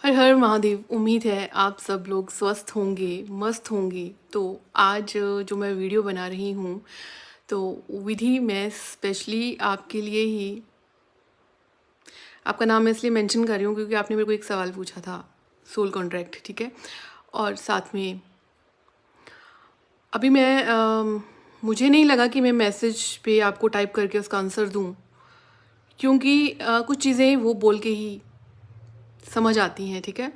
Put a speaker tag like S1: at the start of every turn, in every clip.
S1: हर हर महादेव। उम्मीद है आप सब लोग स्वस्थ होंगे, मस्त होंगे। तो आज जो मैं वीडियो बना रही हूँ, तो विधि मैं स्पेशली आपके लिए ही, आपका नाम मैं इसलिए मेंशन कर रही हूँ क्योंकि आपने मेरे को एक सवाल पूछा था, सोल कॉन्ट्रैक्ट, ठीक है। और साथ में अभी मैं मुझे नहीं लगा कि मैं मैसेज पे आपको टाइप करके उसका आंसर दूँ, क्योंकि कुछ चीज़ें वो बोल के ही समझ आती हैं, ठीक है।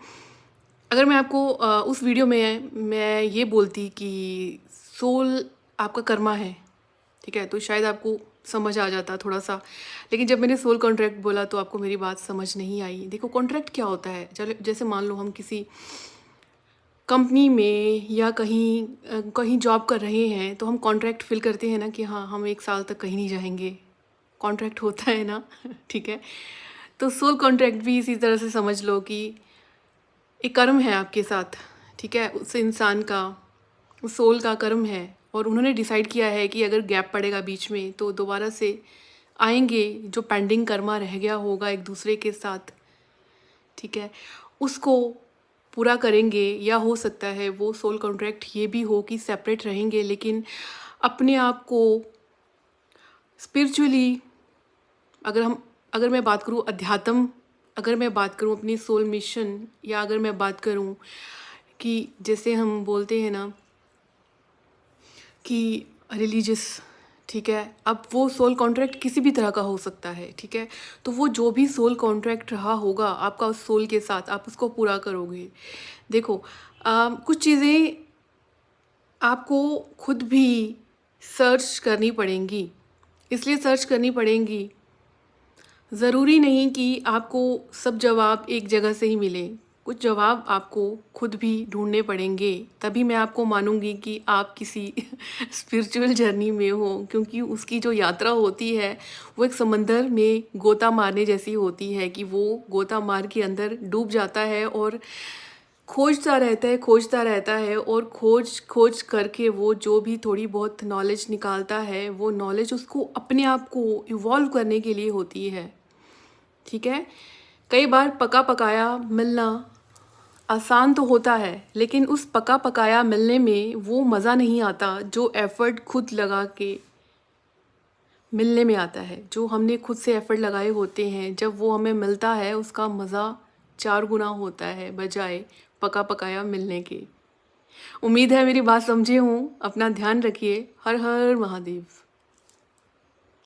S1: अगर मैं आपको उस वीडियो में मैं ये बोलती कि सोल आपका कर्मा है, ठीक है, तो शायद आपको समझ आ जाता थोड़ा सा। लेकिन जब मैंने सोल कॉन्ट्रैक्ट बोला तो आपको मेरी बात समझ नहीं आई। देखो, कॉन्ट्रैक्ट क्या होता है, चलो जैसे मान लो हम किसी कंपनी में या कहीं कहीं जॉब कर रहे हैं, तो हम कॉन्ट्रैक्ट फिल करते हैं ना कि हाँ, हम 1 साल तक कहीं नहीं जाएंगे। कॉन्ट्रैक्ट होता है ना ठीक है। तो सोल कॉन्ट्रैक्ट भी इसी तरह से समझ लो कि एक कर्म है आपके साथ, ठीक है, उस इंसान का, उस सोल का कर्म है। और उन्होंने डिसाइड किया है कि अगर गैप पड़ेगा बीच में तो दोबारा से आएंगे, जो पेंडिंग कर्मा रह गया होगा एक दूसरे के साथ, ठीक है, उसको पूरा करेंगे। या हो सकता है वो सोल कॉन्ट्रैक्ट ये भी हो कि सेपरेट रहेंगे, लेकिन अपने आप को स्पिरिचुअली, अगर मैं बात करूँ अध्यात्म, अगर मैं बात करूँ अपनी सोल मिशन, या अगर मैं बात करूँ कि जैसे हम बोलते हैं ना कि रिलीजियस, ठीक है, अब वो सोल कॉन्ट्रैक्ट किसी भी तरह का हो सकता है, ठीक है। तो वो जो भी सोल कॉन्ट्रैक्ट रहा होगा आपका उस सोल के साथ, आप उसको पूरा करोगे। देखो, कुछ चीज़ें आपको खुद भी सर्च करनी पड़ेंगी। इसलिए सर्च करनी पड़ेंगी, ज़रूरी नहीं कि आपको सब जवाब एक जगह से ही मिले। कुछ जवाब आपको खुद भी ढूंढने पड़ेंगे, तभी मैं आपको मानूंगी कि आप किसी स्पिरिचुअल जर्नी में हो। क्योंकि उसकी जो यात्रा होती है वो एक समंदर में गोता मारने जैसी होती है, कि वो गोता मार के अंदर डूब जाता है और खोजता रहता है, खोजता रहता है, और खोज खोज करके वो जो भी थोड़ी बहुत नॉलेज निकालता है, वो नॉलेज उसको अपने आप को इवॉल्व करने के लिए होती है, ठीक है। कई बार पका पकाया मिलना आसान तो होता है, लेकिन उस पका पकाया मिलने में वो मज़ा नहीं आता जो एफ़र्ट खुद लगा के मिलने में आता है। जो हमने खुद से एफ़र्ट लगाए होते हैं, जब वो हमें मिलता है उसका मज़ा 4 गुना होता है बजाय पका पकाया मिलने के। उम्मीद है मेरी बात समझे हों। अपना ध्यान रखिए। हर हर महादेव।